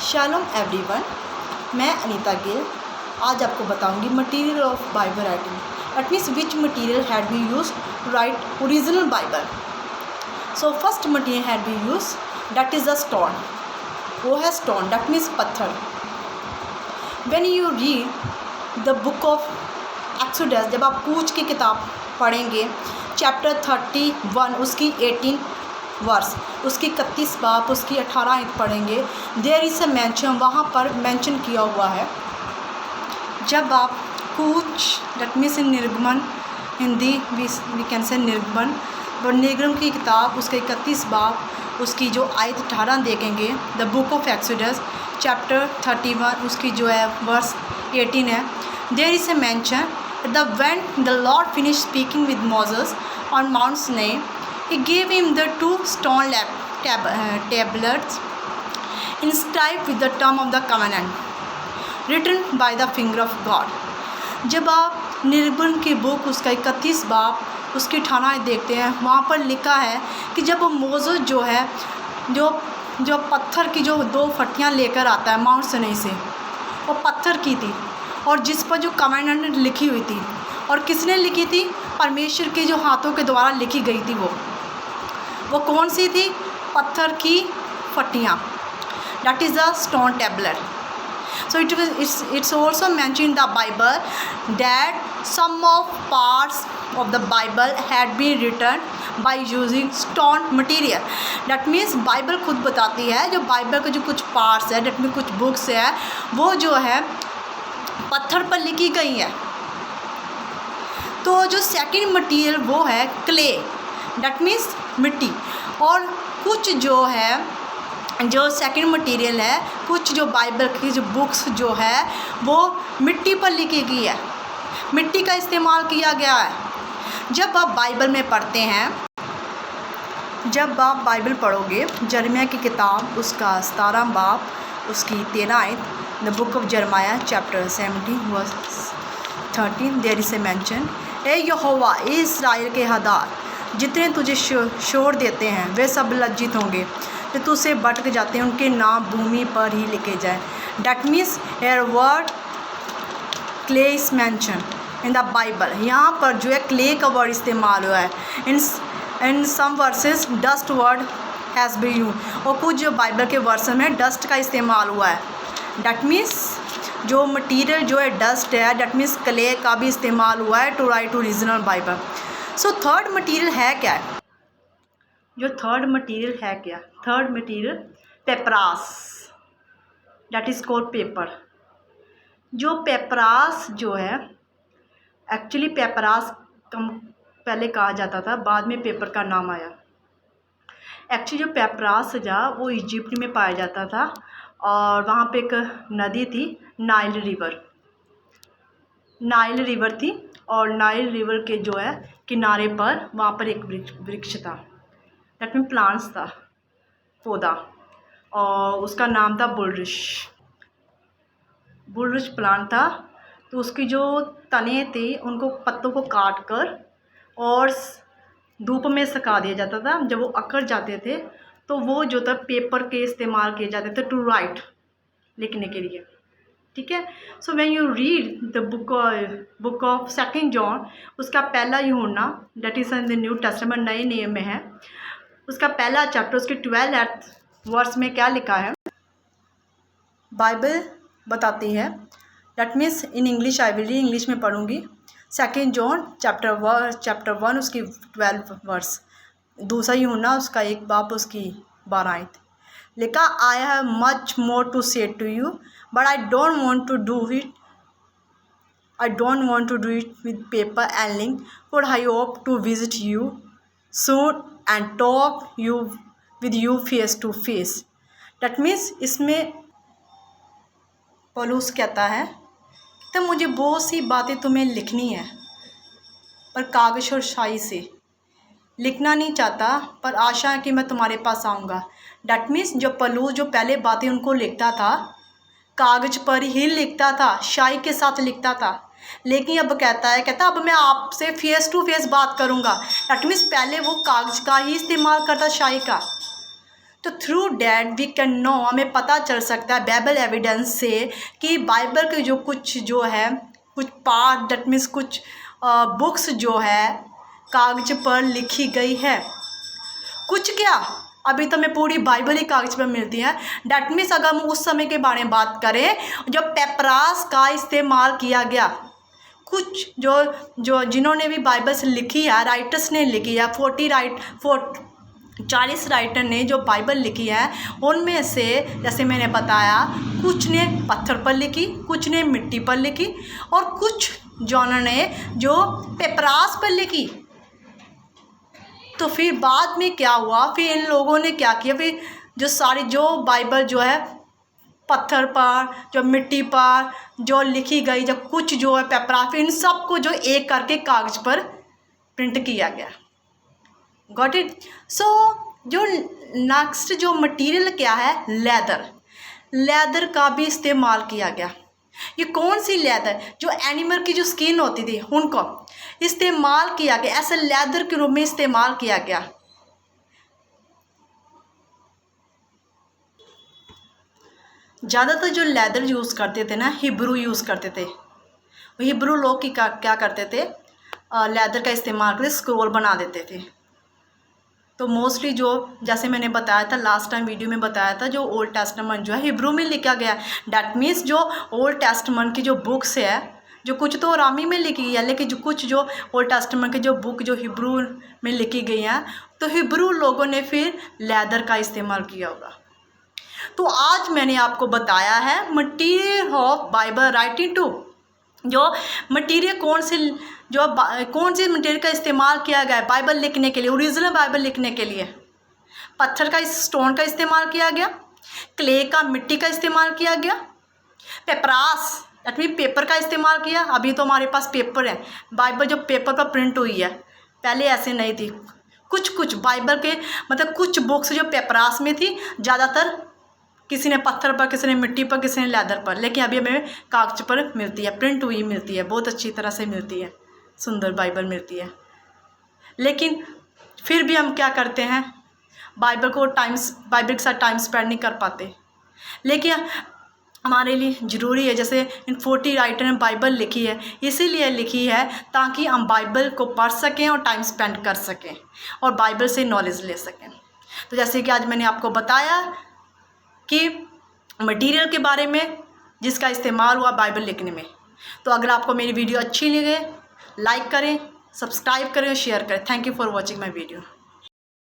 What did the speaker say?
Shalom everyone, मैं अनीता गिल आज आपको बताऊंगी material of Bible writing. That means which material had be use to write original Bible. So first material had be use that is the stone. वो है stone, that means पत्थर। When you read the book of Exodus, जब आप कूच की किताब पढ़ेंगे, chapter 31 उसकी 18 verse, उसकी 31 बाब, उसकी 18 आयत पढ़ेंगे। देयर इज़ अ मेंशन, वहाँ पर मेंशन किया हुआ है। जब आप कूच दैट मीन्स निर्गमन, हिंदी वी कैन से निर्गमन, और निर्गमन की किताब उसके 31 बाब, उसकी जो आयत 18 देखेंगे, the book of Exodus chapter 31 उसकी जो है वर्स 18 है। There is a mention when the Lord finished speaking with Moses on Mount Sinai, he gave him the 2 stone tablets inscribed with the term of the covenant, written by the finger of God. जब आप निर्गमन की book उसका 31 बाब उसकी 18 देखते हैं, वहाँ पर लिखा है कि जब मोसेस जो है जो पत्थर की जो 2 फटियाँ लेकर आता है माउंट सिनाई से, वो पत्थर की थी और जिस पर जो कमेंडेंट लिखी हुई थी, और किसने लिखी थी? परमेश्वर के जो हाथों के द्वारा लिखी गई थी। वो कौन सी थी? पत्थर की फटियाँ, that is the stone tablet. So it's also mentioned in the Bible that some of parts of the Bible had been written by using stone material. That means Bible खुद बताती है, जो बाइबल के जो कुछ पार्ट्स है, date में कुछ बुक्स है, वो जो है पत्थर पर लिखी गई है। तो जो सेकंड मटेरियल वो है क्ले, दैट मीन्स मिट्टी। और कुछ जो है जो सेकंड मटेरियल है, कुछ जो बाइबल की जो बुक्स जो है वो मिट्टी पर लिखी गई है, मिट्टी का इस्तेमाल किया गया है। जब आप बाइबल में पढ़ते हैं, जब आप बाइबल पढ़ोगे, यिर्मयाह की किताब उसका 17 बाब उसकी 13 आयत, द बुक ऑफ यिर्मयाह chapter 17 verse 13, there is a mention, ए यहोवा, इस्राएल के हदार, जितने तुझे शोर देते हैं वे सब लज्जित होंगे, जो तुझसे भटक जाते हैं उनके नाम भूमि पर ही लिखे जाए। That means air word clay is mention in the Bible. यहाँ पर जो है क्ले का वर्ड इस्तेमाल हुआ है। In some verses dust word has been used, और कुछ जो बाइबल के वर्स में डस्ट का इस्तेमाल हुआ है। डैट मीन्स जो मटीरियल जो है डस्ट है, डैट मीन्स क्ले का भी इस्तेमाल हुआ है to write original Bible. So third material है क्या है? जो थर्ड मटेरियल है क्या? Third material papyrus, that is called paper. जो पेपरास जो है, एक्चुअली पेपरास कम पहले कहा जाता था, बाद में पेपर का नाम आया। एक्चुअली जो पेपरास था वो इजिप्ट में पाया जाता था, और वहाँ पे एक नदी थी, नाइल रिवर थी, और नाइल रिवर के जो है किनारे पर वहाँ पर एक वृक्ष था, दैट मीन प्लांट्स था, पौधा, और उसका नाम था बुलरुश प्लांट था। तो उसकी जो तने थे उनको पत्तों को काट कर और धूप में सुखा दिया जाता था। जब वो अकड़ जाते थे तो वो जो था पेपर के इस्तेमाल किए जाते थे टू राइट, लिखने के लिए। ठीक है। So when you read the book of 2 John, उसका पहला यूहन्ना, that is in the new testament, नए नियम में है, उसका पहला चैप्टर उसके 12 वर्स में क्या लिखा है? बाइबल बताती है, that means in English, I will read, English में पढ़ूंगी। 2 जॉन चैप्टर 1 उसकी 12 वर्स, दूसरा यूहन्ना उसका 1 बाब उसकी 12 आयत लिखा, I have much more to say to you but I don't want to do it with paper and link, for I hope to visit you soon and talk with you face to face. That means इसमें पौलुस कहता है तो मुझे बहुत सी बातें तुम्हें लिखनी है, पर कागज़ और शाई से लिखना नहीं चाहता, पर आशा है कि मैं तुम्हारे पास आऊँगा। डैट मीन्स जो पौलुस जो पहले बातें उनको लिखता था कागज़ पर ही लिखता था, शाई के साथ लिखता था, लेकिन अब कहता अब मैं आपसे फेस टू फेस बात करूँगा। डैट मीन्स पहले वो कागज़ का ही इस्तेमाल करता, शाई का। तो through that we can know, हमें पता चल सकता है बाइबल एविडेंस से कि बाइबल के जो कुछ जो है कुछ पार्ट, दैट मीन्स कुछ बुक्स जो है कागज पर लिखी गई है। कुछ क्या, अभी तो हमें पूरी बाइबल ही कागज पर मिलती है। डैट मीन्स अगर हम उस समय के बारे में बात करें जब पेपरास का इस्तेमाल किया गया, कुछ जो जिन्होंने भी बाइबल से लिखी है, राइटर्स ने लिखी है, 40 राइटर ने जो बाइबल लिखी है, उनमें से जैसे मैंने बताया कुछ ने पत्थर पर लिखी, कुछ ने मिट्टी पर लिखी और कुछ ने जो पेपरास पर लिखी। तो फिर बाद में क्या हुआ, फिर इन लोगों ने क्या किया, फिर जो बाइबल जो है पत्थर पर, जो मिट्टी पर जो लिखी गई, जब कुछ जो है पेपरास, इन सबको जो एक करके कागज पर प्रिंट किया गया। Got it. सो जो नेक्स्ट जो मटेरियल क्या है, लेदर का भी इस्तेमाल किया गया। ये कौन सी लेदर, जो एनिमल की जो स्किन होती थी उनको इस्तेमाल किया गया, ऐसे लेदर के रूप में इस्तेमाल किया गया। ज़्यादातर जो लेदर यूज़ करते थे ना, हिब्रू यूज़ करते थे। हिब्रू लोग की क्या करते थे, लेदर का इस्तेमाल करके स्क्रोल बना देते थे। तो मोस्टली जो जैसे मैंने बताया था लास्ट टाइम वीडियो में बताया था, जो ओल्ड टेस्टामेंट जो है हिब्रू में लिखा गया। डैट मीन्स जो ओल्ड टेस्टामेंट की जो बुक्स है, जो कुछ तो अरामी में लिखी है, लेकिन जो कुछ जो ओल्ड टेस्टामेंट की जो बुक जो हिब्रू में लिखी गई हैं, तो हिब्रू लोगों ने फिर लेदर का इस्तेमाल किया होगा। तो आज मैंने आपको बताया है material of Bible writing two, जो मटीरियल कौन से मटीरियल का इस्तेमाल किया गया है बाइबल लिखने के लिए, ओरिजिनल बाइबल लिखने के लिए। पत्थर का, स्टोन का इस्तेमाल किया गया, क्ले का, मिट्टी का इस्तेमाल किया गया, पेपरास दैट मीन पेपर का इस्तेमाल किया। अभी तो हमारे पास पेपर है, बाइबल जो पेपर पर प्रिंट हुई है, पहले ऐसे नहीं थी। कुछ बाइबल के मतलब कुछ बुक्स जो पेपरास में थी, ज़्यादातर किसी ने पत्थर पर, किसी ने मिट्टी पर, किसी ने लेदर पर, लेकिन अभी हमें कागज पर मिलती है, प्रिंट हुई मिलती है, बहुत अच्छी तरह से मिलती है, सुंदर बाइबल मिलती है। लेकिन फिर भी हम क्या करते हैं, बाइबल के साथ टाइम स्पेंड नहीं कर पाते। लेकिन हमारे लिए ज़रूरी है, जैसे इन 40 राइटर ने बाइबल लिखी है, इसीलिए लिखी है ताकि हम बाइबल को पढ़ सकें और टाइम स्पेंड कर सकें और बाइबल से नॉलेज ले सकें। तो जैसे कि आज मैंने आपको बताया कि मटेरियल के बारे में जिसका इस्तेमाल हुआ बाइबल लिखने में। तो अगर आपको मेरी वीडियो अच्छी लगे, लाइक करें, सब्सक्राइब करें और शेयर करें। Thank you for watching my video.